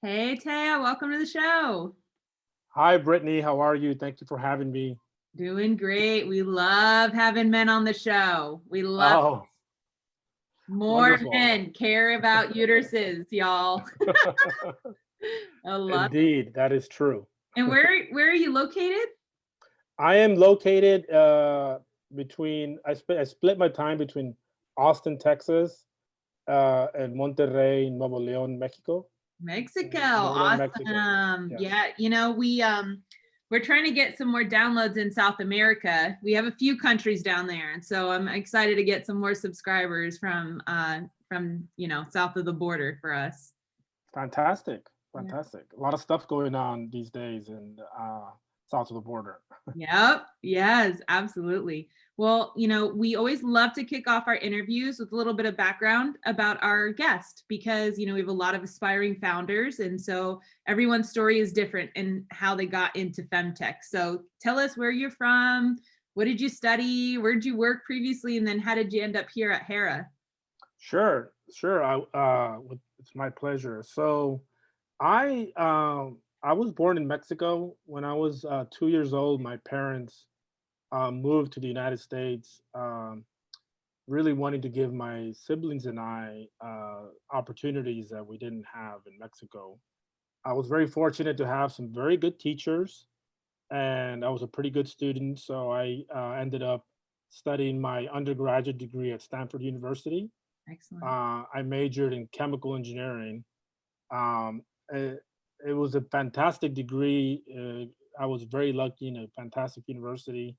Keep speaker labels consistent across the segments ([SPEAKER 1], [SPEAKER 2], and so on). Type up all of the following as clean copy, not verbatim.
[SPEAKER 1] Hey, Taya, welcome to the show.
[SPEAKER 2] Hi, Brittany. How are you? Thank you for having me.
[SPEAKER 1] Doing great. We love having men on the show. We love
[SPEAKER 2] Oh,
[SPEAKER 1] more
[SPEAKER 2] wonderful.
[SPEAKER 1] men care about uteruses, y'all. I love it.
[SPEAKER 2] Indeed, that is true.
[SPEAKER 1] And where are you located?
[SPEAKER 2] I am located I split my time between Austin, Texas, and Monterrey, Nuevo León, Mexico.
[SPEAKER 1] Mexico.
[SPEAKER 2] Northern Mexico.
[SPEAKER 1] Awesome.
[SPEAKER 2] Yes.
[SPEAKER 1] Yeah, we're trying to get some more downloads in South America. We have a few countries down there, and so I'm excited to get some more subscribers from south of the border for us.
[SPEAKER 2] Fantastic.
[SPEAKER 1] Yeah.
[SPEAKER 2] Fantastic. A lot of stuff going on these days in south of the border.
[SPEAKER 1] Yep. Yes, absolutely. Well, we always love to kick off our interviews with a little bit of background about our guest because, we have a lot of aspiring founders. And so everyone's story is different in how they got into femtech. So tell us where you're from. What did you study? Where did you work previously? And then how did you end up here at Hera?
[SPEAKER 2] Sure, sure. It's my pleasure. So, I was born in Mexico. When I was 2 years old, my parents moved to the United States, really wanting to give my siblings and I opportunities that we didn't have in Mexico. I was very fortunate to have some very good teachers, and I was a pretty good student. So I ended up studying my undergraduate degree at Stanford University.
[SPEAKER 1] Excellent.
[SPEAKER 2] I majored in chemical engineering. Um, it, it was a fantastic degree. I was very lucky in a fantastic university.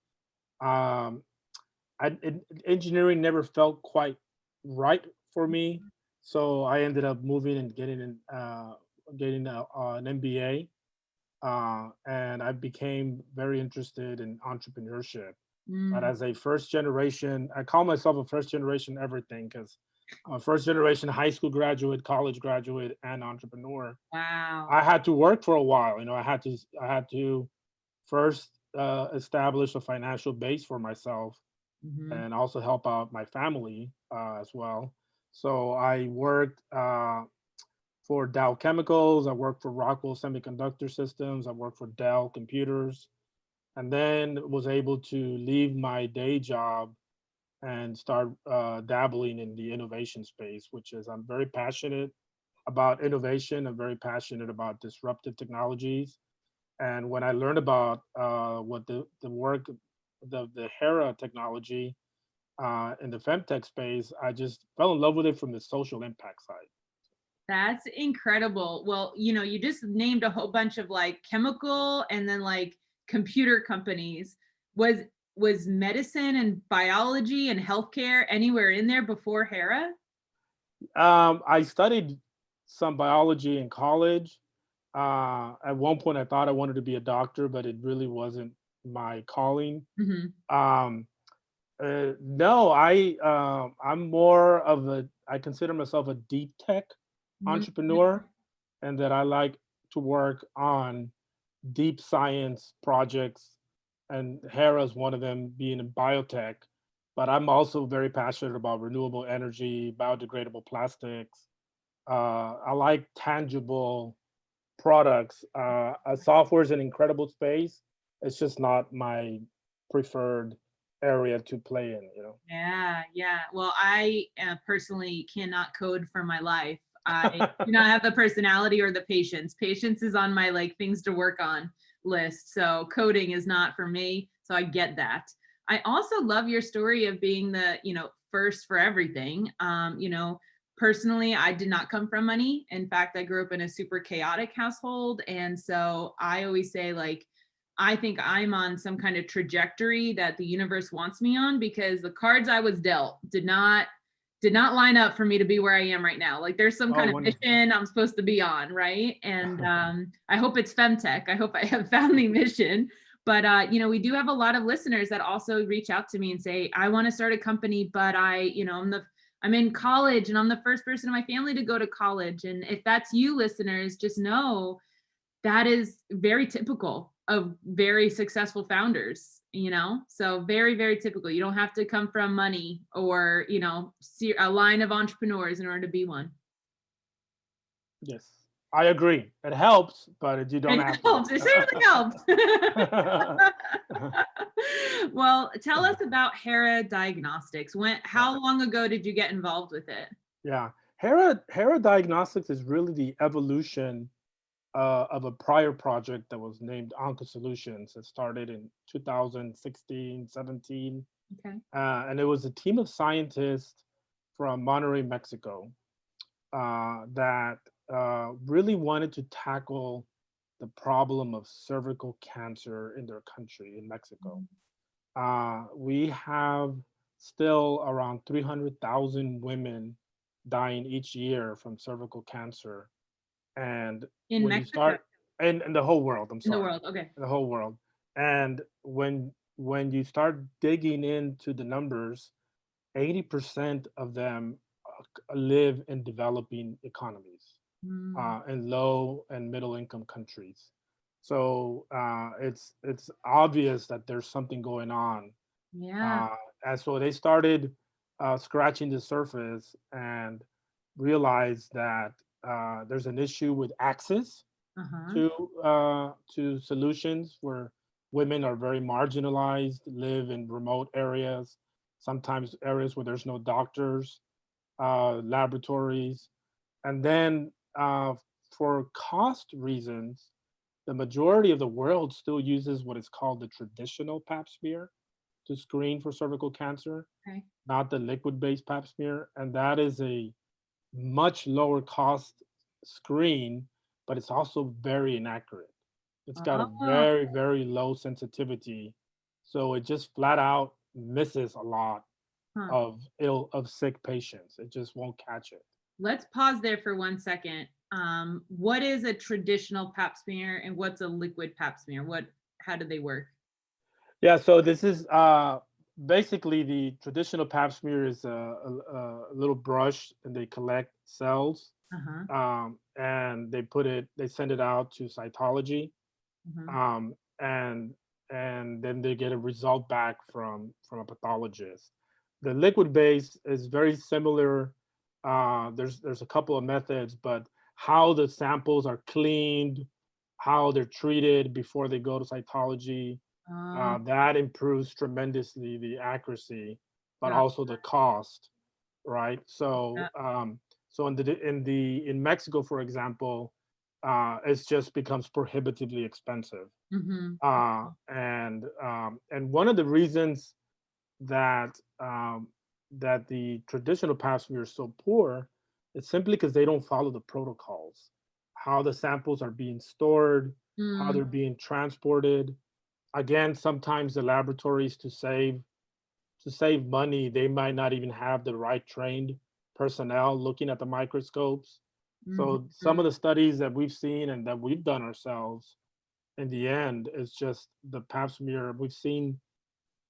[SPEAKER 2] Um, Engineering never felt quite right for me, so I ended up moving and getting an MBA, and I became very interested in entrepreneurship. But
[SPEAKER 1] Mm,
[SPEAKER 2] as a first generation, I call myself a first generation everything because I'm a first generation high school graduate, college graduate, and entrepreneur.
[SPEAKER 1] wow.
[SPEAKER 2] I had to work for a while. I had to first establish a financial base for myself
[SPEAKER 1] Hmm.
[SPEAKER 2] and also help out my family as well. So I worked for Dow Chemicals. I worked for Rockwell Semiconductor Systems. I worked for Dell Computers, and then was able to leave my day job and start dabbling in the innovation space, which is I'm very passionate about innovation. I'm very passionate about disruptive technologies. And when I learned about what the work, the Hera technology in the femtech space, I just fell in love with it from the social impact side.
[SPEAKER 1] That's incredible. Well, you just named a whole bunch of like chemical and then like computer companies. Was was medicine and biology and healthcare anywhere in there before Hera?
[SPEAKER 2] I studied some biology in college. At one point, I thought I wanted to be a doctor, but it really wasn't my calling.
[SPEAKER 1] Hmm.
[SPEAKER 2] Um, no, I'm more of a. I consider myself a deep tech entrepreneur, and that I like to work on deep science projects, and Hera is one of them, being in biotech. But I'm also very passionate about renewable energy, biodegradable plastics. I like tangible products. Software is an incredible space. It's just not my preferred area to play in.
[SPEAKER 1] Yeah, yeah. Well, I personally cannot code for my life. I do not have the personality or the patience. Patience is on my like things to work on list. So coding is not for me. So I get that. I also love your story of being the, first for everything. Personally, I did not come from money. In fact, I grew up in a super chaotic household. And so I always say, like, I think I'm on some kind of trajectory that the universe wants me on because the cards I was dealt did not line up for me to be where I am right now. Like there's some
[SPEAKER 2] Oh,
[SPEAKER 1] kind of
[SPEAKER 2] wonderful.
[SPEAKER 1] mission I'm supposed to be on, right? And I hope it's femtech. I hope I have found the mission. But we do have a lot of listeners that also reach out to me and say, I want to start a company, but I'm in college and I'm the first person in my family to go to college. And if that's you listeners, just know that is very typical of very successful founders, so very, very typical. You don't have to come from money or see a line of entrepreneurs in order to be one.
[SPEAKER 2] Yes. I agree. It helps, you don't
[SPEAKER 1] It
[SPEAKER 2] have
[SPEAKER 1] helps. It certainly helps.
[SPEAKER 2] to.
[SPEAKER 1] Well, tell us about Hera Diagnostics. How long ago did you get involved with it?
[SPEAKER 2] Yeah. Hera Diagnostics is really the evolution of a prior project that was named Onco Solutions. It started in 2016, 17.
[SPEAKER 1] Okay.
[SPEAKER 2] And it was a team of scientists from Monterrey, Mexico, that really wanted to tackle the problem of cervical cancer in their country, in Mexico. We have still around 300,000 women dying each year from cervical cancer. And
[SPEAKER 1] In
[SPEAKER 2] when you
[SPEAKER 1] Mexico?
[SPEAKER 2] start, in the whole world, I'm
[SPEAKER 1] In the
[SPEAKER 2] sorry,
[SPEAKER 1] world. Okay.
[SPEAKER 2] in the whole world. And when you start digging into the numbers, 80% of them live in developing economies,
[SPEAKER 1] Mm,
[SPEAKER 2] in low and middle income countries. So it's obvious that there's something going on.
[SPEAKER 1] yeah.
[SPEAKER 2] Uh, and so they started scratching the surface and realized that there's an issue with access
[SPEAKER 1] Uh-huh.
[SPEAKER 2] to solutions where women are very marginalized, live in remote areas, sometimes areas where there's no doctors, laboratories, and then for cost reasons, the majority of the world still uses what is called the traditional Pap smear to screen for cervical cancer,
[SPEAKER 1] Okay.
[SPEAKER 2] not the liquid-based Pap smear, and that is a much lower cost screen, but it's also very inaccurate. It's got a
[SPEAKER 1] Oh,
[SPEAKER 2] very, very low sensitivity. So it just flat out misses a lot
[SPEAKER 1] huh.
[SPEAKER 2] of sick patients. It just won't catch it.
[SPEAKER 1] Let's pause there for 1 second. What is a traditional pap smear and what's a liquid pap smear? How do they work?
[SPEAKER 2] Yeah, so this is basically the traditional Pap smear is a little brush, and they collect cells,
[SPEAKER 1] Uh-huh.
[SPEAKER 2] and they send it out to cytology,
[SPEAKER 1] Uh-huh.
[SPEAKER 2] and then they get a result back from a pathologist. The liquid base is very similar. There's a couple of methods, but how the samples are cleaned, how they're treated before they go to cytology,
[SPEAKER 1] Oh,
[SPEAKER 2] that improves tremendously the accuracy, but
[SPEAKER 1] got
[SPEAKER 2] also the cost, right? So,
[SPEAKER 1] that.
[SPEAKER 2] so in Mexico, for example, it just becomes prohibitively expensive.
[SPEAKER 1] Mm-hmm.
[SPEAKER 2] And one of the reasons that that the traditional Pap smear is so poor is simply because they don't follow the protocols, how the samples are being stored, how
[SPEAKER 1] Mm,
[SPEAKER 2] they're being transported. Again, sometimes the laboratories, to save money, they might not even have the right trained personnel looking at the microscopes. So some
[SPEAKER 1] mhm.
[SPEAKER 2] of the studies that we've seen and that we've done ourselves, in the end, is just the Pap smear. We've seen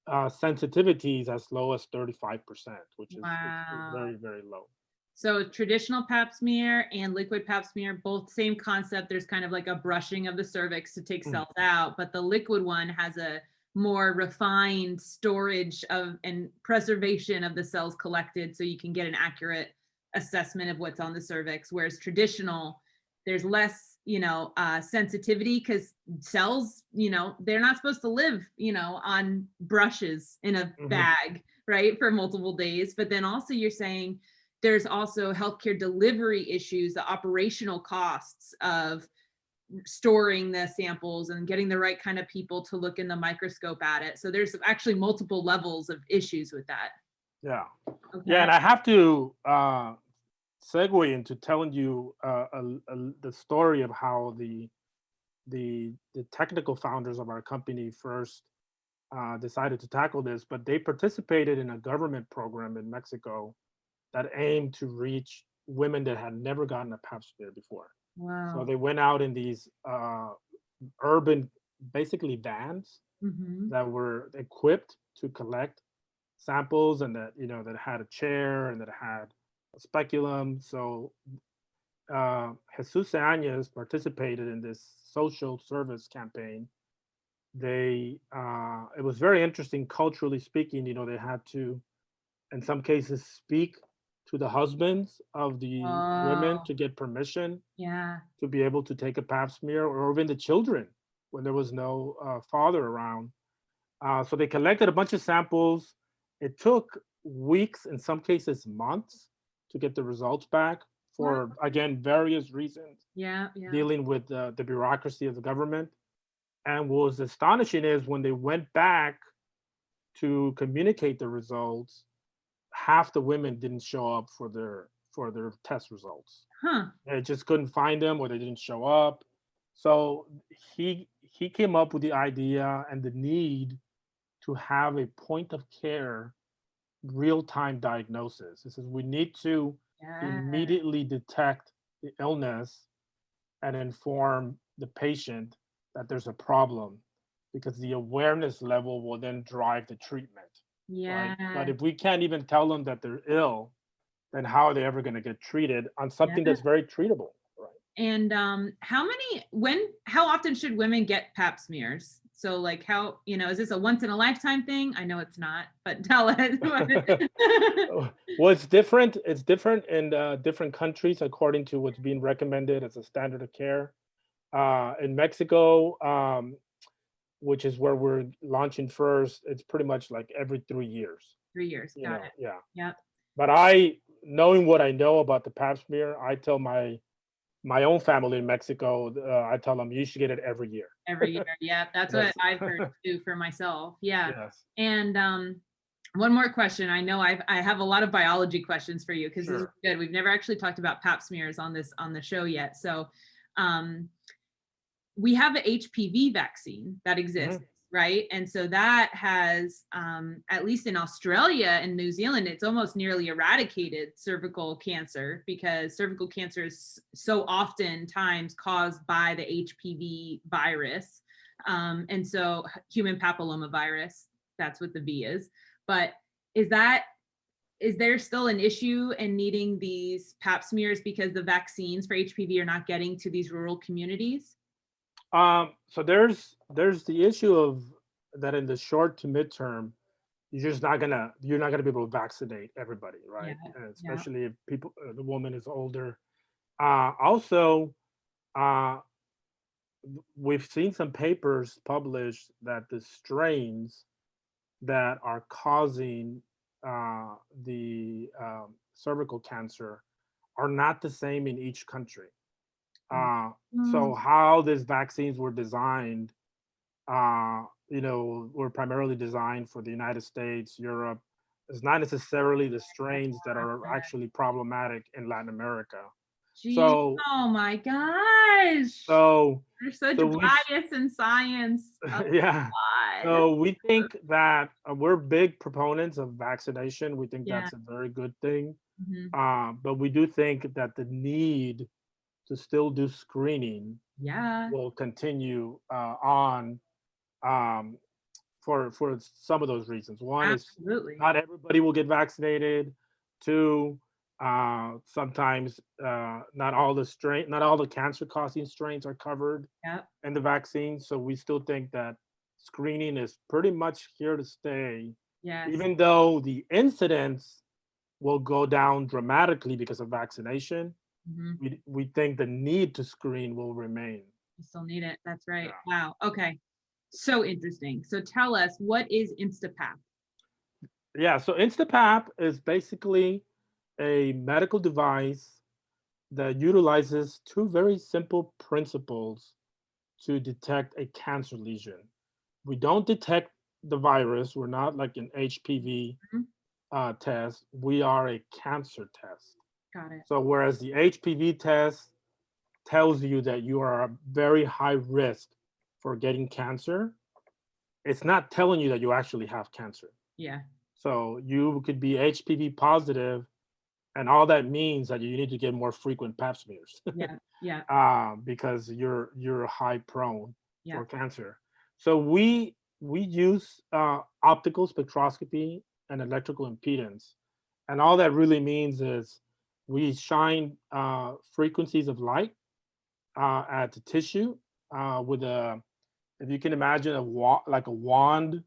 [SPEAKER 2] sensitivities as low as 35%, which is
[SPEAKER 1] Wow.
[SPEAKER 2] very, very low.
[SPEAKER 1] So traditional pap smear and liquid pap smear, both same concept. There's kind of like a brushing of the cervix to take
[SPEAKER 2] Mm.
[SPEAKER 1] cells out, but the liquid one has a more refined storage of and preservation of the cells collected so you can get an accurate assessment of what's on the cervix. Whereas traditional, there's less, sensitivity because cells, they're not supposed to live, on brushes in a
[SPEAKER 2] Mhm.
[SPEAKER 1] bag, right, for multiple days. But then also you're saying there's also healthcare delivery issues, the operational costs of storing the samples and getting the right kind of people to look in the microscope at it. So there's actually multiple levels of issues with that.
[SPEAKER 2] Yeah. Yeah,
[SPEAKER 1] Okay.
[SPEAKER 2] and I have to segue into telling you the story of how the technical founders of our company first decided to tackle this, but they participated in a government program in Mexico that aimed to reach women that had never gotten a Pap smear before. So
[SPEAKER 1] Wow.
[SPEAKER 2] they went out in these urban, basically vans
[SPEAKER 1] Mm-hmm.
[SPEAKER 2] that were equipped to collect samples, and that had a chair and that had a speculum. So Jesus Añez participated in this social service campaign. It was very interesting culturally speaking. They had to, in some cases, speak to the husbands of the women
[SPEAKER 1] Oh,
[SPEAKER 2] to get permission
[SPEAKER 1] yeah.
[SPEAKER 2] to be able to take a pap smear, or even the children when there was no father around. So they collected a bunch of samples. It took weeks, in some cases months, to get the results back
[SPEAKER 1] Wow.
[SPEAKER 2] for, again, various reasons
[SPEAKER 1] Yeah, yeah.
[SPEAKER 2] dealing with the bureaucracy of the government. And what was astonishing is when they went back to communicate the results, half the women didn't show up for their test results.
[SPEAKER 1] Huh.
[SPEAKER 2] They just couldn't find them, or they didn't show up. So he came up with the idea and the need to have a point of care real-time diagnosis. He says we need to
[SPEAKER 1] Yeah.
[SPEAKER 2] immediately detect the illness and inform the patient that there's a problem, because the awareness level will then drive the treatment, right? But
[SPEAKER 1] Yeah.
[SPEAKER 2] if we can't even tell them that they're ill, then how are they ever going to get treated on something
[SPEAKER 1] Yeah.
[SPEAKER 2] that's very treatable, right?
[SPEAKER 1] And how often should women get pap smears? So like how, is this a once in a lifetime thing? I know it's not, but tell us.
[SPEAKER 2] Well, it's different. It's different in different countries according to what's being recommended as a standard of care. In Mexico, which is where we're launching first, it's pretty much like every 3 years.
[SPEAKER 1] 3 years. Got it.
[SPEAKER 2] Yeah.
[SPEAKER 1] Yep.
[SPEAKER 2] But knowing what I know about the pap smear, I tell my own family in Mexico, I tell them you should get it every year.
[SPEAKER 1] Every year. Yeah. That's what
[SPEAKER 2] Yes.
[SPEAKER 1] I've heard too for myself. Yeah.
[SPEAKER 2] Yes.
[SPEAKER 1] And one more question. I know I have a lot of biology questions for you because this is
[SPEAKER 2] Sure.
[SPEAKER 1] good. We've never actually talked about pap smears on the show yet. So um we have an HPV vaccine that exists,
[SPEAKER 2] Mhm.
[SPEAKER 1] right? And so that has, at least in Australia and New Zealand, it's almost nearly eradicated cervical cancer because cervical cancer is so oftentimes caused by the HPV virus. And so human papilloma virus, that's what the V is. But is that is there still an issue in needing these pap smears because the vaccines for HPV are not getting to these rural communities?
[SPEAKER 2] So there's the issue of that in the short to midterm, you're not gonna be able to vaccinate everybody,
[SPEAKER 1] Yeah,
[SPEAKER 2] right? And
[SPEAKER 1] yeah.
[SPEAKER 2] especially if the woman is older. Also, uh, we've seen some papers published that the strains that are causing the cervical cancer are not the same in each country. So
[SPEAKER 1] Mm,
[SPEAKER 2] how these vaccines were designed, were primarily designed for the United States, Europe. It's not necessarily the strains that are actually problematic in Latin America.
[SPEAKER 1] geez,
[SPEAKER 2] So,
[SPEAKER 1] oh my gosh.
[SPEAKER 2] so,
[SPEAKER 1] There's such
[SPEAKER 2] so we,
[SPEAKER 1] bias in science. Oh
[SPEAKER 2] yeah.
[SPEAKER 1] God.
[SPEAKER 2] So we think that we're big proponents of vaccination. We think
[SPEAKER 1] Yeah.
[SPEAKER 2] that's a very good thing.
[SPEAKER 1] Mhm.
[SPEAKER 2] But we do think that the need to still do screening
[SPEAKER 1] Yeah,
[SPEAKER 2] will continue on, um, for some of those reasons. One is
[SPEAKER 1] absolutely.
[SPEAKER 2] not everybody will get vaccinated. Two, sometimes not all the cancer causing strains are covered
[SPEAKER 1] Yep.
[SPEAKER 2] in the vaccine. So we still think that screening is pretty much here to stay,
[SPEAKER 1] Yes.
[SPEAKER 2] even though the incidence will go down dramatically because of vaccination.
[SPEAKER 1] Mhm.
[SPEAKER 2] We think the need to screen will remain.
[SPEAKER 1] You still need it. That's right.
[SPEAKER 2] Yeah.
[SPEAKER 1] Wow. Okay. So interesting. So tell us, what is Instapap?
[SPEAKER 2] Yeah, so Instapap is basically a medical device that utilizes two very simple principles to detect a cancer lesion. We don't detect the virus. We're not like an HPV
[SPEAKER 1] Mhm.
[SPEAKER 2] test. We are a cancer test.
[SPEAKER 1] Got it.
[SPEAKER 2] So whereas the HPV test tells you that you are a very high risk for getting cancer, it's not telling you that you actually have cancer.
[SPEAKER 1] Yeah.
[SPEAKER 2] So you could be HPV positive, and all that means that you need to get more frequent pap smears
[SPEAKER 1] Yeah. Yeah.
[SPEAKER 2] because you're high prone
[SPEAKER 1] Yeah.
[SPEAKER 2] for cancer. So we use optical spectroscopy and electrical impedance, and all that really means is we shine frequencies of light at the tissue with a, if you can imagine like a wand,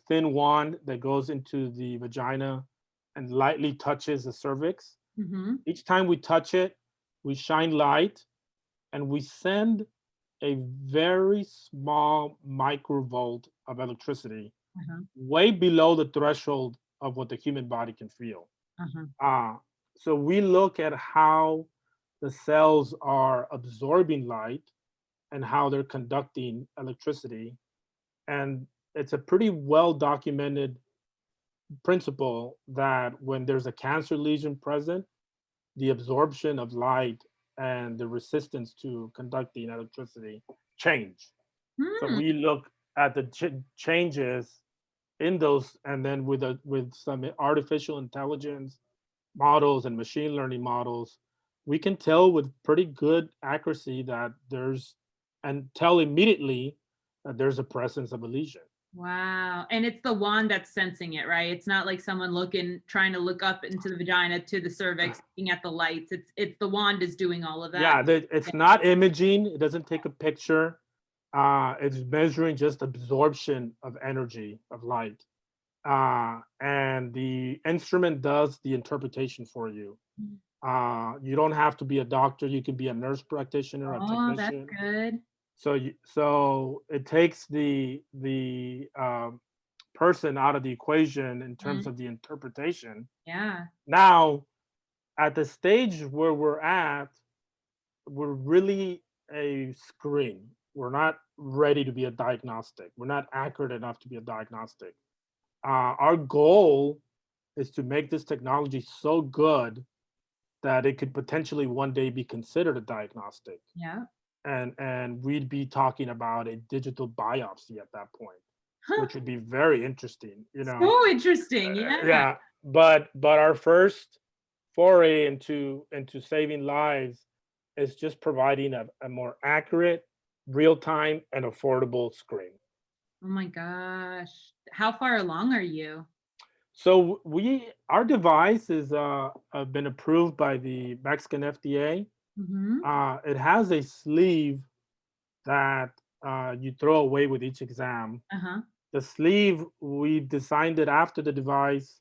[SPEAKER 2] thin wand that goes into the vagina and lightly touches the cervix.
[SPEAKER 1] Mm-hmm.
[SPEAKER 2] Each time we touch it, we shine light and we send a very small microvolt of electricity
[SPEAKER 1] Uh-huh.
[SPEAKER 2] way below the threshold of what the human body can feel.
[SPEAKER 1] Uh-huh.
[SPEAKER 2] Uh, so we look at how the cells are absorbing light and how they're conducting electricity. And it's a pretty well documented principle that when there's a cancer lesion present, the absorption of light and the resistance to conducting electricity change. So
[SPEAKER 1] Hmm.
[SPEAKER 2] we look at the changes in those, and then with some artificial intelligence models and machine learning models, we can tell with pretty good accuracy that there's, and tell immediately that there's a presence of a lesion.
[SPEAKER 1] Wow. And it's the wand that's sensing it, right? It's not like someone trying to look up into the vagina to the cervix, looking at the lights. It's the wand is doing all of that.
[SPEAKER 2] Yeah, it's not imaging. It doesn't take a picture. It's measuring just absorption of energy of light, and the instrument does the interpretation for you.
[SPEAKER 1] Mm.
[SPEAKER 2] You don't have to be a doctor. You can be a nurse practitioner, a
[SPEAKER 1] Oh, that's
[SPEAKER 2] technician.
[SPEAKER 1] good.
[SPEAKER 2] So it takes the person out of the equation in terms
[SPEAKER 1] Mm.
[SPEAKER 2] of the interpretation.
[SPEAKER 1] Yeah.
[SPEAKER 2] Now, at the stage where we're at, we're really a screen. We're not ready to be a diagnostic. We're not accurate enough to be a diagnostic. Our goal is to make this technology so good that it could potentially one day be considered a diagnostic.
[SPEAKER 1] Yeah.
[SPEAKER 2] And we'd be talking about a digital biopsy at that point,
[SPEAKER 1] Huh.
[SPEAKER 2] which would be very interesting,
[SPEAKER 1] So interesting. Yeah.
[SPEAKER 2] yeah, but our first foray into saving lives is just providing a more accurate, real-time, and affordable screen.
[SPEAKER 1] Oh my gosh. How far along are you?
[SPEAKER 2] So our device is been approved by the Mexican FDA.
[SPEAKER 1] Mm-hmm.
[SPEAKER 2] It has a sleeve that you throw away with each exam.
[SPEAKER 1] Uh-huh.
[SPEAKER 2] The sleeve, we designed it after the device,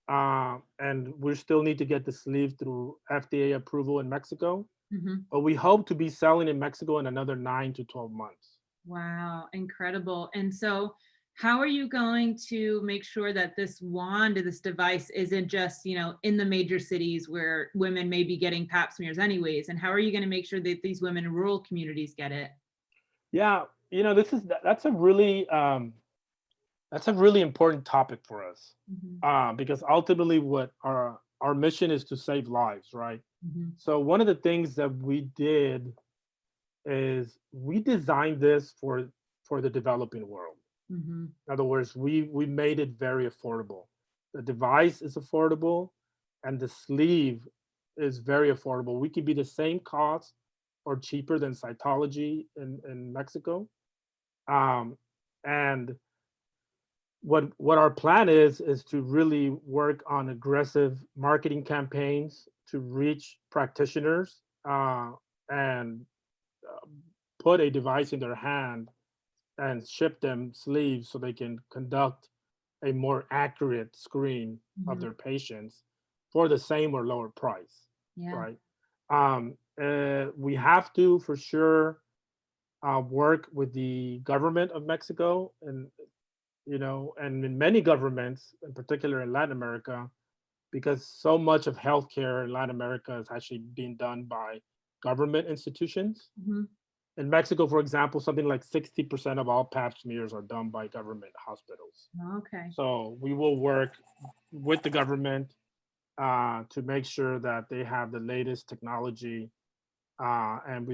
[SPEAKER 2] and we still need to get the sleeve through FDA approval in Mexico.
[SPEAKER 1] Mm-hmm.
[SPEAKER 2] But we hope to be selling in Mexico in another 9 to 12 months.
[SPEAKER 1] Wow, incredible. And so, how are you going to make sure that this wand or this device isn't just, in the major cities where women may be getting pap smears anyways? And how are you going to make sure that these women in rural communities get it?
[SPEAKER 2] Yeah, that's a really important topic for us,
[SPEAKER 1] Mm-hmm.
[SPEAKER 2] because ultimately, what our mission is to save lives, right?
[SPEAKER 1] Mm-hmm.
[SPEAKER 2] So one of the things that we did is we designed this for the developing world.
[SPEAKER 1] Mm-hmm.
[SPEAKER 2] In other words, we made it very affordable. The device is affordable, and the sleeve is very affordable. We could be the same cost or cheaper than cytology in Mexico. Um, and what our plan is to really work on aggressive marketing campaigns to reach practitioners, and uh, put a device in their hand and ship them sleeves so they can conduct a more accurate screen of
[SPEAKER 1] Mm-hmm.
[SPEAKER 2] their patients for the same or lower price,
[SPEAKER 1] Yeah.
[SPEAKER 2] right? We have to for sure work with the government of Mexico, and in many governments, in particular in Latin America, because so much of healthcare in Latin America is actually being done by government institutions.
[SPEAKER 1] Mm-hmm.
[SPEAKER 2] In Mexico, for example, something like 60% of all pap smears are done by government hospitals.
[SPEAKER 1] Okay.
[SPEAKER 2] So we will work with the government to make sure that they have the latest technology, and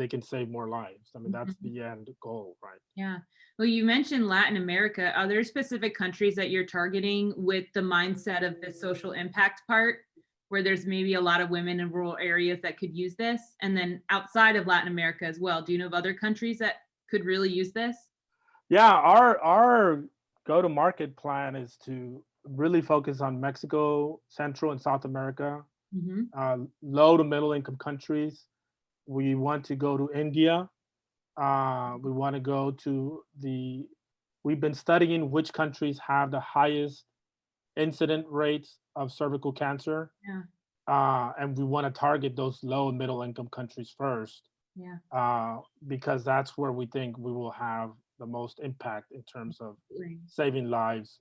[SPEAKER 2] they can save more lives. I mean, that's
[SPEAKER 1] Mhm.
[SPEAKER 2] the end goal, right?
[SPEAKER 1] Yeah. Well, you mentioned Latin America. Are there specific countries that you're targeting with the mindset of the social impact part, where there's maybe a lot of women in rural areas that could use this? And then outside of Latin America as well, do you know of other countries that could really use this?
[SPEAKER 2] Yeah, our go-to-market plan is to really focus on Mexico, Central and South America,
[SPEAKER 1] Mm-hmm.
[SPEAKER 2] low to middle income countries. We want to go to India. We want to go to we've been studying which countries have the highest incident rates of cervical cancer.
[SPEAKER 1] Yeah.
[SPEAKER 2] And we want to target those low and middle income countries first,
[SPEAKER 1] Yeah.
[SPEAKER 2] because that's where we think we will have the most impact in terms of
[SPEAKER 1] Absolutely.
[SPEAKER 2] saving lives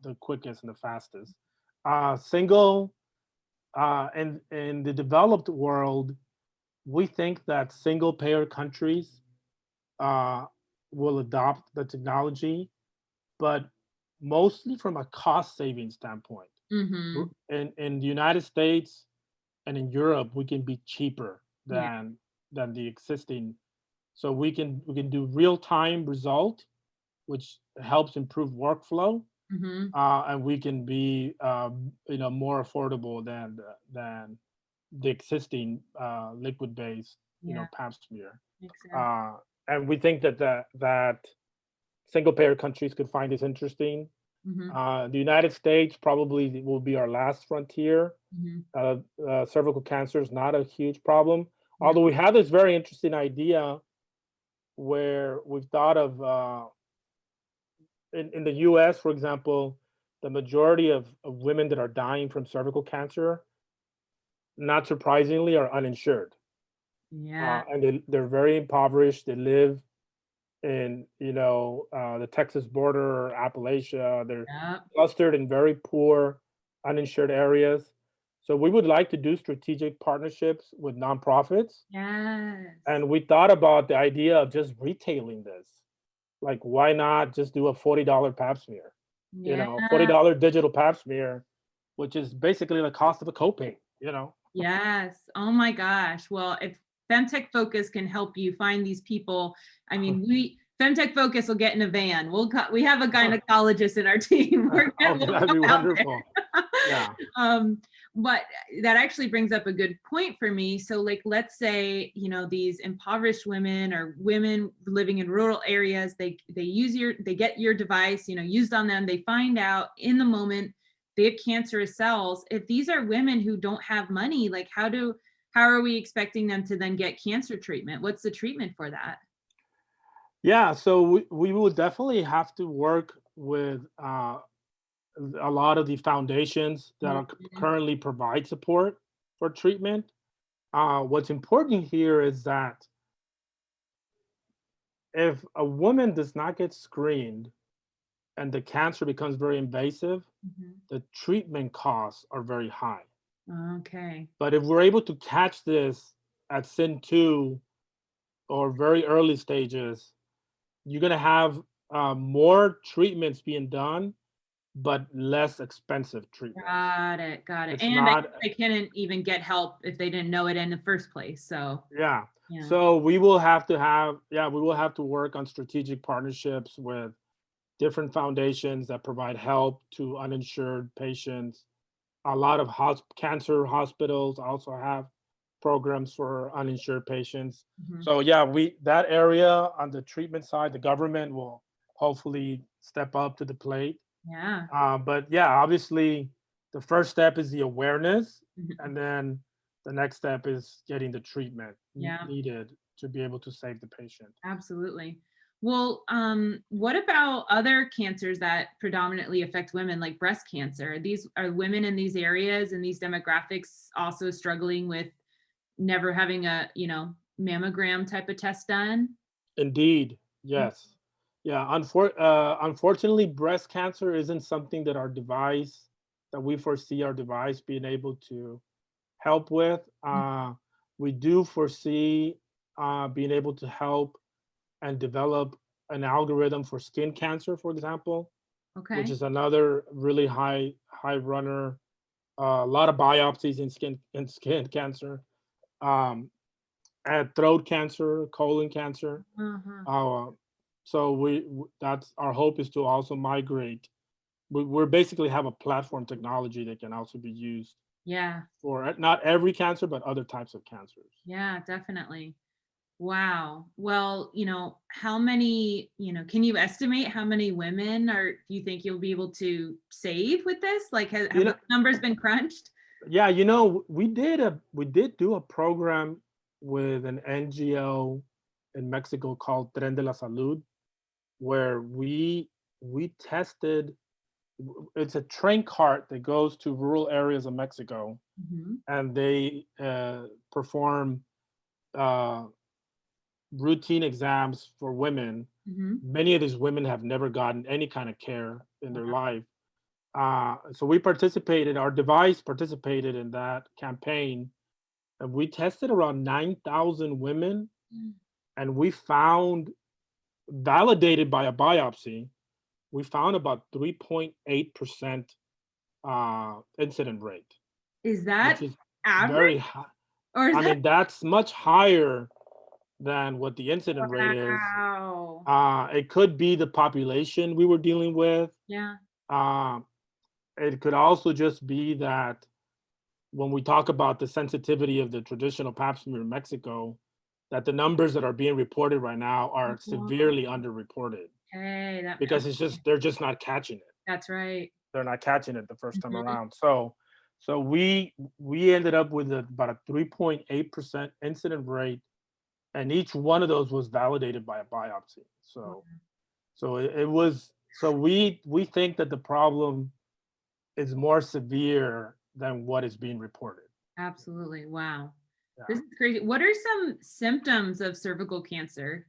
[SPEAKER 2] the quickest and the fastest. Single in the developed world, we think that single payer countries uh, will adopt the technology, but mostly from a cost saving standpoint.
[SPEAKER 1] Mm-hmm.
[SPEAKER 2] In the United States and in Europe, we can be cheaper
[SPEAKER 1] Yeah.
[SPEAKER 2] than the existing. So we can do real time result, which helps improve workflow,
[SPEAKER 1] Mm-hmm.
[SPEAKER 2] and we can be more affordable than the existing liquid based
[SPEAKER 1] Yeah.
[SPEAKER 2] pap smear.
[SPEAKER 1] Makes sense.
[SPEAKER 2] Uh, and we think that single payer countries could find this interesting.
[SPEAKER 1] Mm-hmm.
[SPEAKER 2] The United States probably will be our last frontier.
[SPEAKER 1] Mm-hmm.
[SPEAKER 2] Cervical cancer is not a huge problem,
[SPEAKER 1] Yeah.
[SPEAKER 2] although we have this very interesting idea where we've thought of in the US, for example, the majority of women that are dying from cervical cancer, not surprisingly, are uninsured.
[SPEAKER 1] Yeah.
[SPEAKER 2] And they're very impoverished. They live in the Texas border or Appalachia. They're
[SPEAKER 1] Yep.
[SPEAKER 2] clustered in very poor, uninsured areas. So we would like to do strategic partnerships with nonprofits.
[SPEAKER 1] Yes.
[SPEAKER 2] And we thought about the idea of just retailing this. Like, why not just do a $40 pap smear?
[SPEAKER 1] Yeah.
[SPEAKER 2] $40 digital pap smear, which is basically the cost of a copay.
[SPEAKER 1] Yes. Oh my gosh. Well, if FemTech Focus can help you find these people, I mean, FemTech Focus will get in a van. We have a gynecologist in our team.
[SPEAKER 2] Okay,
[SPEAKER 1] We'll
[SPEAKER 2] that'd
[SPEAKER 1] come
[SPEAKER 2] be
[SPEAKER 1] out there.
[SPEAKER 2] wonderful. Yeah.
[SPEAKER 1] But that actually brings up a good point for me. So, like, let's say, these impoverished women or women living in rural areas, they get your device, used on them. They find out in the moment they have cancerous cells. If these are women who don't have money, like how are we expecting them to then get cancer treatment? What's the treatment for that?
[SPEAKER 2] Yeah, so we will definitely have to work with a lot of the foundations that are
[SPEAKER 1] Mhm.
[SPEAKER 2] currently provide support for treatment. What's important here is that if a woman does not get screened and the cancer becomes very invasive,
[SPEAKER 1] Mhm.
[SPEAKER 2] the treatment costs are very high.
[SPEAKER 1] Okay.
[SPEAKER 2] But if we're able to catch this at SIN 2 or very early stages, you're going to have more treatments being done, but less expensive treatments.
[SPEAKER 1] Got it. Got it.
[SPEAKER 2] It's
[SPEAKER 1] And I
[SPEAKER 2] not,
[SPEAKER 1] guess they couldn't even get help if they didn't know it in the first place. So,
[SPEAKER 2] yeah.
[SPEAKER 1] yeah.
[SPEAKER 2] So we will have to work on strategic partnerships with different foundations that provide help to uninsured patients. A lot of cancer hospitals also have programs for uninsured patients.
[SPEAKER 1] Mhm.
[SPEAKER 2] So yeah, that area on the treatment side, the government will hopefully step up to the plate.
[SPEAKER 1] Yeah.
[SPEAKER 2] But yeah, obviously, the first step is the awareness,
[SPEAKER 1] Mhm.
[SPEAKER 2] and then the next step is getting the treatment
[SPEAKER 1] Yeah.
[SPEAKER 2] needed to be able to save the patient.
[SPEAKER 1] Absolutely. Well, what about other cancers that predominantly affect women, like breast cancer? These are women in these areas and these demographics also struggling with never having a, mammogram type of test done.
[SPEAKER 2] Indeed,
[SPEAKER 1] Mm.
[SPEAKER 2] yes. Yeah, unfortunately, breast cancer isn't something that we foresee our device being able to help with. We do foresee being able to help and develop an algorithm for skin cancer, for example, which
[SPEAKER 1] Okay.
[SPEAKER 2] is another really high runner. A lot of biopsies in skin cancer, um, and throat cancer, colon cancer.
[SPEAKER 1] Uh-huh.
[SPEAKER 2] Uh, so that's our hope is to also migrate. We basically have a platform technology that can also be used
[SPEAKER 1] Yeah.
[SPEAKER 2] for not every cancer, but other types of cancers.
[SPEAKER 1] Yeah, definitely. Wow. Well, how many, can you estimate how many women do you think you'll be able to save with this? Like,
[SPEAKER 2] You
[SPEAKER 1] have
[SPEAKER 2] know,
[SPEAKER 1] the numbers been crunched?
[SPEAKER 2] yeah, we did do a program with an NGO in Mexico called Tren de la Salud, where we tested it's a train cart that goes to rural areas of Mexico,
[SPEAKER 1] Mhm.
[SPEAKER 2] and they perform uh, routine exams for women.
[SPEAKER 1] Mhm.
[SPEAKER 2] Many of these women have never gotten any kind of care in their
[SPEAKER 1] Wow.
[SPEAKER 2] life. So we participated, our device participated in that campaign, and we tested around 9,000 women,
[SPEAKER 1] Mm.
[SPEAKER 2] and we found, validated by a biopsy, we found about 3.8% incident rate,
[SPEAKER 1] Is
[SPEAKER 2] which
[SPEAKER 1] that
[SPEAKER 2] is
[SPEAKER 1] average
[SPEAKER 2] very high.
[SPEAKER 1] or is
[SPEAKER 2] I
[SPEAKER 1] that
[SPEAKER 2] mean, that's much higher than what the incident rate is.
[SPEAKER 1] wow?
[SPEAKER 2] It could be the population we were dealing with.
[SPEAKER 1] Yeah.
[SPEAKER 2] Uh, it could also just be that when we talk about the sensitivity of the traditional pap smear in Mexico, that the numbers that are being reported right now are
[SPEAKER 1] Oh,
[SPEAKER 2] severely underreported
[SPEAKER 1] okay, that
[SPEAKER 2] because it's just they're just not catching it.
[SPEAKER 1] that's right.
[SPEAKER 2] They're not catching it the first time
[SPEAKER 1] Mhm.
[SPEAKER 2] around. So we ended up with about a 3.8% incident rate, and each one of those was validated by a biopsy.
[SPEAKER 1] Wow.
[SPEAKER 2] So it was, so we think that the problem is more severe than what is being reported.
[SPEAKER 1] Absolutely. Wow.
[SPEAKER 2] Yeah.
[SPEAKER 1] This is crazy. What are some symptoms of cervical cancer?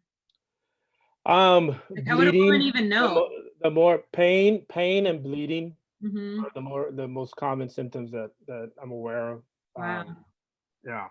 [SPEAKER 1] Like, how would a woman
[SPEAKER 2] Bleeding,
[SPEAKER 1] even know?
[SPEAKER 2] the more pain and bleeding
[SPEAKER 1] Mhm.
[SPEAKER 2] are the most common symptoms that I'm aware of.
[SPEAKER 1] Wow.
[SPEAKER 2] Yeah.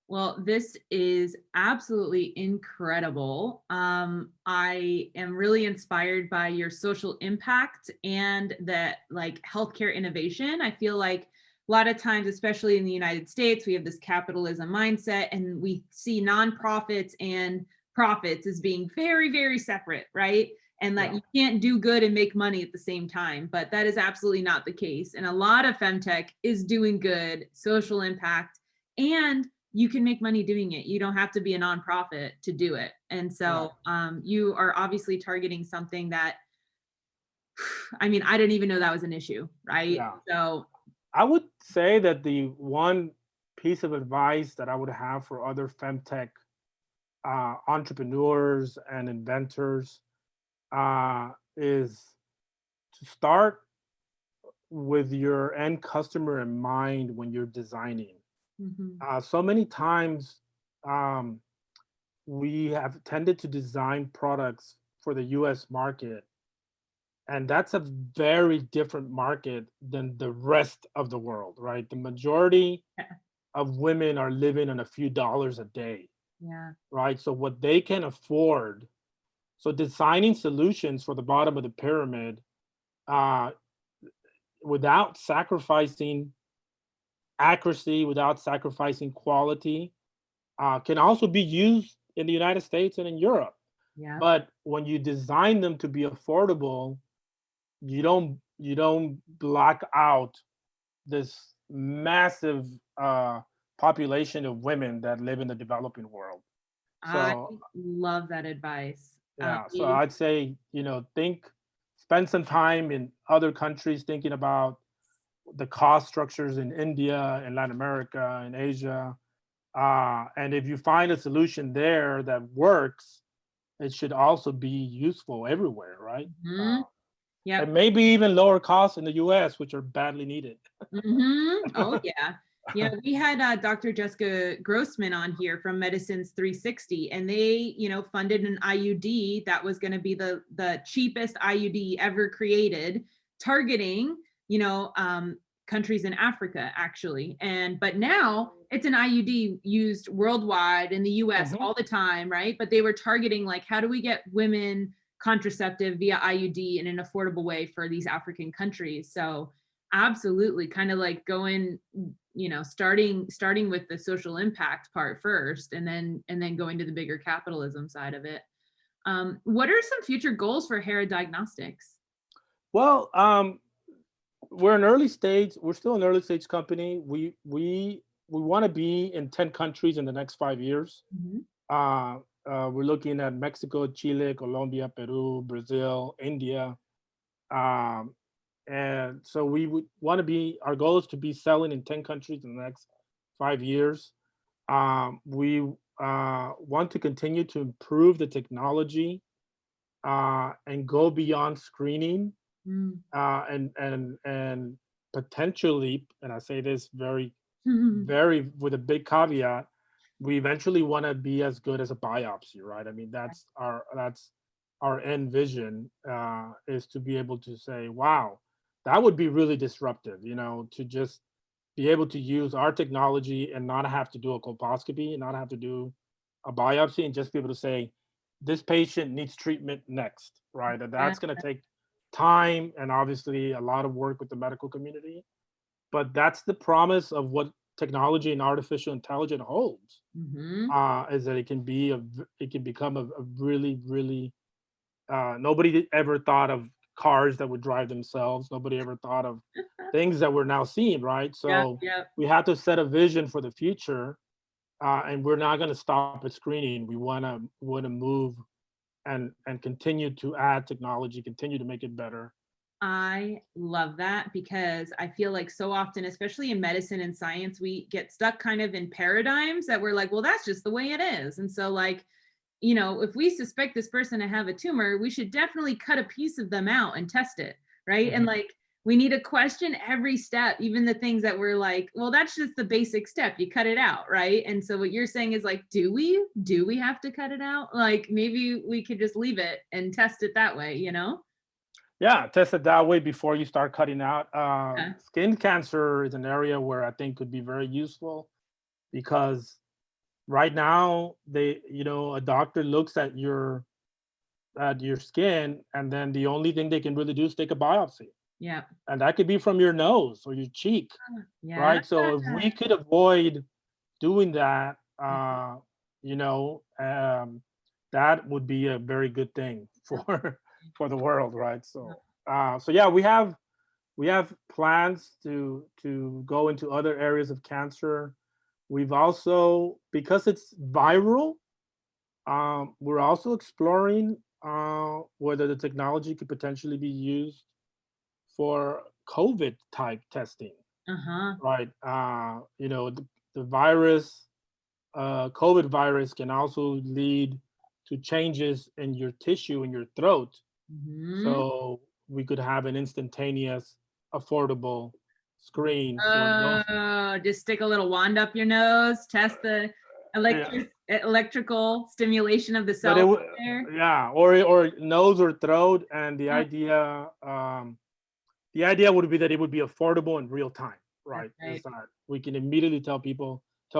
[SPEAKER 1] Well, this is absolutely incredible. I am really inspired by your social impact and that like healthcare innovation. I feel like a lot of times, especially in the United States, we have this capitalism mindset and we see nonprofits and profits as being very, very separate, right? And that
[SPEAKER 2] Yeah.
[SPEAKER 1] you can't do good and make money at the same time. But that is absolutely not the case. And a lot of femtech is doing good, social impact, and you can make money doing it. You don't have to be a nonprofit to do it. And
[SPEAKER 2] Yeah.
[SPEAKER 1] so you are obviously targeting something that, I mean, I didn't even know that was an issue, right?
[SPEAKER 2] Yeah.
[SPEAKER 1] So,
[SPEAKER 2] I would say that the one piece of advice that I would have for other femtech entrepreneurs and inventors is to start with your end customer in mind when you're designing.
[SPEAKER 1] mhm,
[SPEAKER 2] So many times um, we have tended to design products for the US market, and that's a very different market than the rest of the world, right? The majority
[SPEAKER 1] yeah,
[SPEAKER 2] of women are living on a few dollars a day,
[SPEAKER 1] yeah,
[SPEAKER 2] right? So what they can afford, so designing solutions for the bottom of the pyramid uh, without sacrificing accuracy, without sacrificing quality, can also be used in the United States and in Europe.
[SPEAKER 1] yeah.
[SPEAKER 2] But when you design them to be affordable, you don't block out this massive population of women that live in the developing world.
[SPEAKER 1] I
[SPEAKER 2] So
[SPEAKER 1] love that advice.
[SPEAKER 2] yeah, so I'd say, spend some time in other countries thinking about the cost structures in India and Latin America and Asia. And if you find a solution there that works, it should also be useful everywhere, right?
[SPEAKER 1] Mhm, yep.
[SPEAKER 2] And maybe even lower costs in the US, which are badly needed.
[SPEAKER 1] Oh yeah. Yeah, we had Dr. Jessica Grossman on here from Medicines 360, and they, funded an IUD that was going to be the cheapest IUD ever created, targeting, you know, um, countries in Africa actually. And but now it's an IUD used worldwide in the US
[SPEAKER 2] Mhm.
[SPEAKER 1] all the time, right? But they were targeting like how do we get women contraceptive via IUD in an affordable way for these African countries. So absolutely, kind of like going, starting with the social impact part first, and then going to the bigger capitalism side of it. What are some future goals for Hera Diagnostics?
[SPEAKER 2] Well, we're an early stage. We're still an early stage company. We want to be in 10 countries in the next 5 years.
[SPEAKER 1] Mhm.
[SPEAKER 2] Uh, we're looking at Mexico, Chile, Colombia, Peru, Brazil, India. Um, and so we would want to be, our goal is to be selling in 10 countries in the next 5 years. We want to continue to improve the technology and go beyond screening.
[SPEAKER 1] Mm.
[SPEAKER 2] And potentially, and I say this very with a big caveat, we eventually want to be as good as a biopsy, right? I mean, that's our end vision, is to be able to say, wow, that would be really disruptive, to just be able to use our technology and not have to do a colposcopy and not have to do a biopsy, and just be able to say, this patient needs treatment next, right? And
[SPEAKER 1] Yeah.
[SPEAKER 2] that's going to take time and obviously a lot of work with the medical community. But that's the promise of what technology and artificial intelligence holds,
[SPEAKER 1] Hmm.
[SPEAKER 2] is that it can become a really, really, nobody ever thought of cars that would drive themselves. Nobody ever thought of things that we're now seeing, right?
[SPEAKER 1] Yeah.
[SPEAKER 2] So
[SPEAKER 1] Yeah.
[SPEAKER 2] we have to set a vision for the future, and we're not going to stop at screening. We want to move and continue to add technology, continue to make it better.
[SPEAKER 1] I love that because I feel like so often, especially in medicine and science, we get stuck kind of in paradigms that we're like, well, that's just the way it is. And so, like, if we suspect this person to have a tumor, we should definitely cut a piece of them out and test it. Right. And
[SPEAKER 2] Mhm.
[SPEAKER 1] like, we need to question every step, even the things that we're like, well, that's just the basic step. You cut it out. Right. And so what you're saying is like, do we have to cut it out? Like, maybe we could just leave it and test it that way,
[SPEAKER 2] Yeah, test it that way before you start cutting out.
[SPEAKER 1] Yeah.
[SPEAKER 2] Skin cancer is an area where I think could be very useful, because right now a doctor looks at your skin, and then the only thing they can really do is take a biopsy,
[SPEAKER 1] Yeah.
[SPEAKER 2] and that could be from your nose or your cheek,
[SPEAKER 1] Yeah.
[SPEAKER 2] right? So if we could avoid doing that,
[SPEAKER 1] Yeah.
[SPEAKER 2] that would be a very good thing for for the world, right? So yeah, we have plans to go into other areas of cancer. We've also, because it's viral, we're also exploring whether the technology could potentially be used for COVID type testing,
[SPEAKER 1] Uh-huh.
[SPEAKER 2] right? The virus, COVID virus, can also lead to changes in your tissue in your throat.
[SPEAKER 1] Hmm.
[SPEAKER 2] So we could have an instantaneous, affordable screen for those.
[SPEAKER 1] Just stick a little wand up your nose, test the
[SPEAKER 2] Yeah,
[SPEAKER 1] electrical stimulation of the
[SPEAKER 2] but it
[SPEAKER 1] cells
[SPEAKER 2] would,
[SPEAKER 1] there.
[SPEAKER 2] yeah, or nose or throat, and the
[SPEAKER 1] Yeah,
[SPEAKER 2] idea, the idea would be that it would be affordable in real time,
[SPEAKER 1] that's
[SPEAKER 2] right? Is
[SPEAKER 1] right.
[SPEAKER 2] that we can immediately tell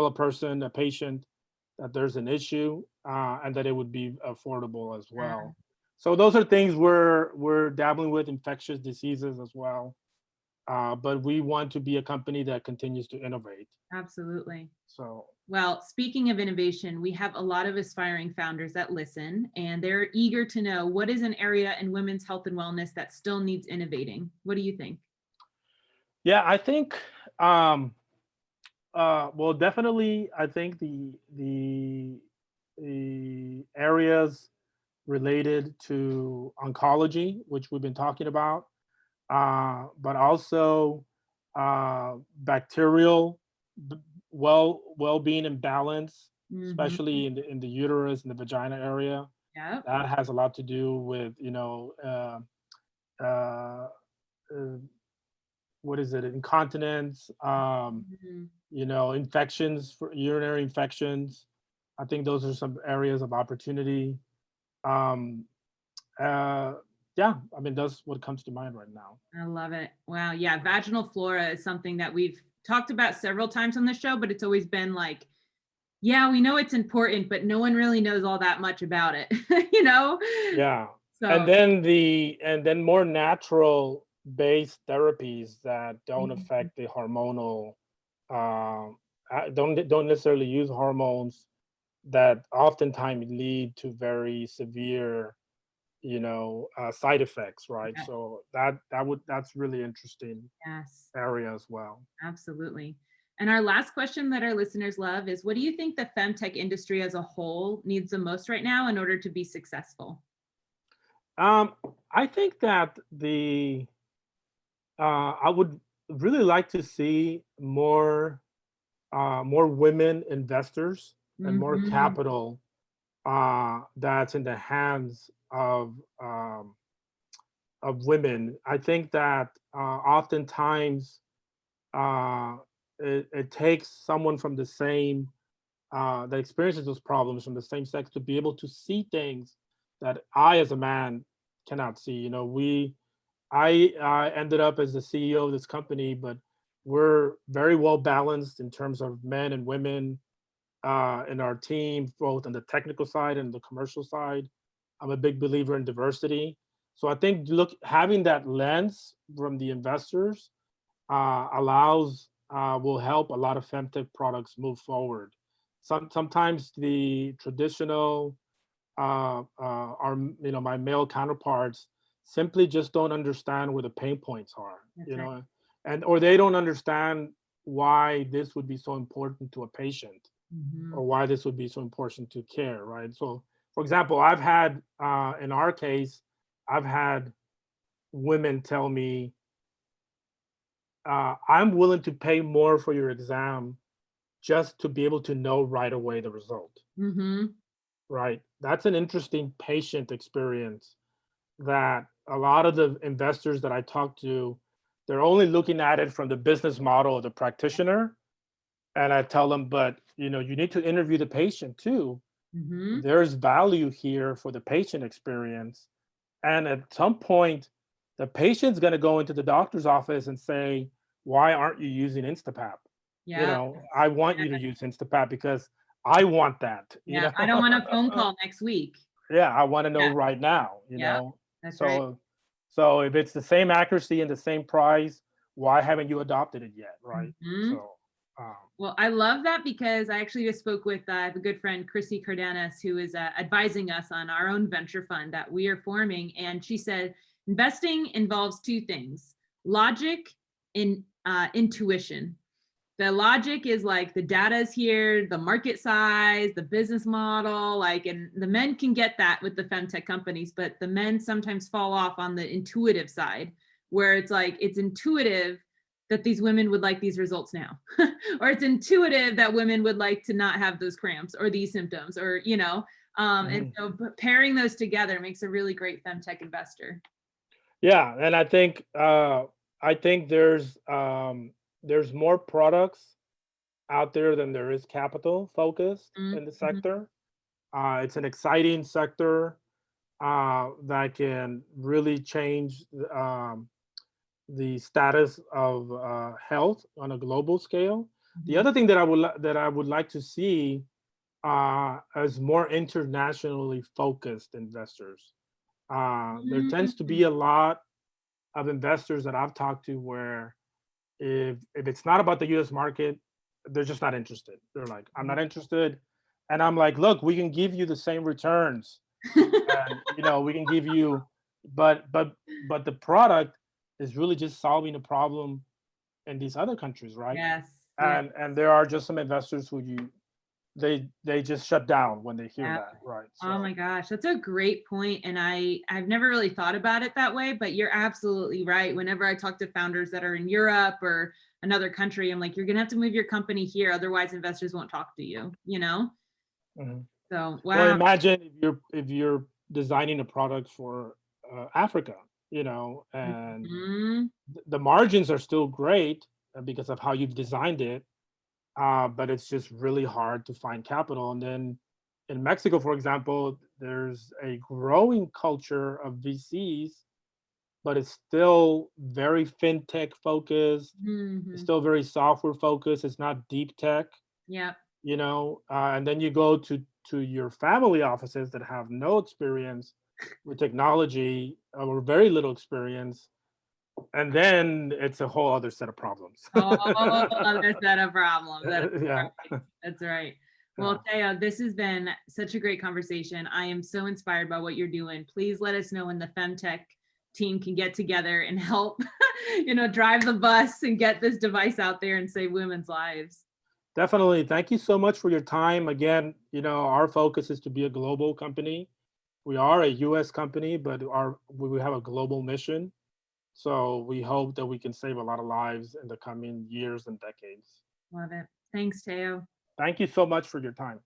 [SPEAKER 2] a person, a patient, that there's an issue, and that it would be affordable as
[SPEAKER 1] Uh,
[SPEAKER 2] well. So those are things we're dabbling with, infectious diseases as well. But we want to be a company that continues to innovate.
[SPEAKER 1] Absolutely.
[SPEAKER 2] So
[SPEAKER 1] Well, speaking of innovation, we have a lot of aspiring founders that listen, and they're eager to know what is an area in women's health and wellness that still needs innovating. What do you think?
[SPEAKER 2] yeah, I think, well, definitely, I think the areas related to oncology, which we've been talking about, but also bacterial b- well-being and balance,
[SPEAKER 1] Hmm.
[SPEAKER 2] especially in the uterus and the vagina area.
[SPEAKER 1] Yep.
[SPEAKER 2] That has a lot to do with, uh, uh, what is it, incontinence,
[SPEAKER 1] Mhm.
[SPEAKER 2] infections, for urinary infections. I think those are some areas of opportunity. Um, uh, yeah, I mean, that's what comes to mind right now.
[SPEAKER 1] I love it. Wow. Yeah. Vaginal flora is something that we've talked about several times on the show, but it's always been like, yeah, we know it's important, but no one really knows all that much about it, you know?
[SPEAKER 2] Yeah.
[SPEAKER 1] So,
[SPEAKER 2] And then more natural based therapies that don't
[SPEAKER 1] mhm.
[SPEAKER 2] affect the hormonal, don't necessarily use hormones, that oftentimes lead to very severe, side effects, right?
[SPEAKER 1] Yeah,
[SPEAKER 2] So that's really interesting
[SPEAKER 1] yes,
[SPEAKER 2] area as well.
[SPEAKER 1] absolutely. And our last question that our listeners love is, what do you think the femtech industry as a whole needs the most right now in order to be successful?
[SPEAKER 2] Um, I think that I would really like to see more women investors and more
[SPEAKER 1] Hmm.
[SPEAKER 2] capital, that's in the hands of, of women. I think that oftentimes uh, it takes someone from the same that experiences those problems from the same sex to be able to see things that I, as a man, cannot see. You know, I ended up as the CEO of this company, but we're very well balanced in terms of men and women in our team, both on the technical side and the commercial side. I'm a big believer in diversity. So I think having that lens from the investors will help a lot of femtech products move forward. Sometimes the traditional our my male counterparts simply just don't understand where the pain points are,
[SPEAKER 1] That's right.
[SPEAKER 2] and or they don't understand why this would be so important to a patient
[SPEAKER 1] Mm-hmm.
[SPEAKER 2] or why this would be so important to care, right? So, for example, I've had in our case, I've had women tell me, I'm willing to pay more for your exam just to be able to know right away the result,
[SPEAKER 1] Mm-hmm.
[SPEAKER 2] right? That's an interesting patient experience that a lot of the investors that I talk to, they're only looking at it from the business model of the practitioner. And I tell them, but you need to interview the patient too.
[SPEAKER 1] Mm-hmm.
[SPEAKER 2] There's value here for the patient experience. And at some point, the patient's going to go into the doctor's office and say, why aren't you using Instapap?
[SPEAKER 1] Yeah.
[SPEAKER 2] I want you to use Instapap because I want that,
[SPEAKER 1] Yeah. I don't want a phone call next week.
[SPEAKER 2] Yeah, I want to know
[SPEAKER 1] Yeah.
[SPEAKER 2] right now,
[SPEAKER 1] Yeah. That's right.
[SPEAKER 2] So if it's the same accuracy and the same price, why haven't you adopted it yet, right?
[SPEAKER 1] Mm-hmm.
[SPEAKER 2] So
[SPEAKER 1] Well, I love that because I actually just spoke with I have a good friend, Chrissy Cardenas, who is advising us on our own venture fund that we are forming. And she said, investing involves two things: logic and intuition. The logic is like the data is here, the market size, the business model, and the men can get that with the femtech companies, but the men sometimes fall off on the intuitive side, where it's like it's intuitive that these women would like these results now, or it's intuitive that women would like to not have those cramps or these symptoms, or and so pairing those together makes a really great femtech investor.
[SPEAKER 2] yeah, and I think there's more products out there than there is capital focused in the
[SPEAKER 1] Mm-hmm.
[SPEAKER 2] sector. It's an exciting sector that can really change the status of health on a global scale. The other thing that I would like to see is more internationally focused investors. There tends to be a lot of investors that I've talked to where if it's not about the U.S. market, they're just not interested. They're like, I'm not interested, and I'm like, look, we can give you the same returns, and we can give you, but the product is really just solving a problem in these other countries, right?
[SPEAKER 1] Yes. Yeah.
[SPEAKER 2] And there are just some investors who they just shut down when they hear
[SPEAKER 1] Yeah.
[SPEAKER 2] that, right?
[SPEAKER 1] Oh my gosh, that's a great point. And I've never really thought about it that way, but you're absolutely right. Whenever I talk to founders that are in Europe or another country, I'm like, you're gonna have to move your company here, otherwise investors won't talk to you,
[SPEAKER 2] Mhm.
[SPEAKER 1] So
[SPEAKER 2] Well,
[SPEAKER 1] wow.
[SPEAKER 2] imagine if you're designing a product for Africa, and
[SPEAKER 1] Mhm.
[SPEAKER 2] the margins are still great because of how you've designed it, but it's just really hard to find capital. And then in Mexico, for example, there's a growing culture of VCs, but it's still very fintech focused. It's
[SPEAKER 1] Mhm.
[SPEAKER 2] still very software focused. It's not deep tech,
[SPEAKER 1] Yeah.
[SPEAKER 2] and then you go to your family offices that have no experience with technology or very little experience, and then it's a whole other set of problems.
[SPEAKER 1] Oh, other set of problems. That's
[SPEAKER 2] Yeah.
[SPEAKER 1] right. That's right.
[SPEAKER 2] Yeah.
[SPEAKER 1] Well, Teo, this has been such a great conversation. I am so inspired by what you're doing. Please let us know when the FemTech team can get together and help, drive the bus and get this device out there and save women's lives.
[SPEAKER 2] Definitely. Thank you so much for your time. Again, our focus is to be a global company. We are a US company, but we have a global mission. So we hope that we can save a lot of lives in the coming years and decades.
[SPEAKER 1] Love it. Thanks, Teo.
[SPEAKER 2] Thank you so much for your time.